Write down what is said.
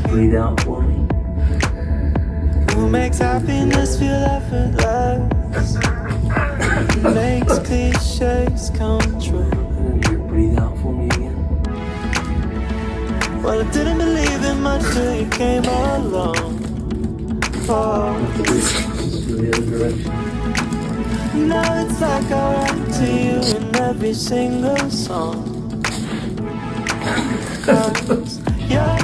Breathe out for me. Who makes happiness feel effortless? Makes cliches come true. And then breathe out for me again. Well, I didn't believe in much till you came along. Oh, The other direction. now it's like I write to you in every single song. 'Cause you're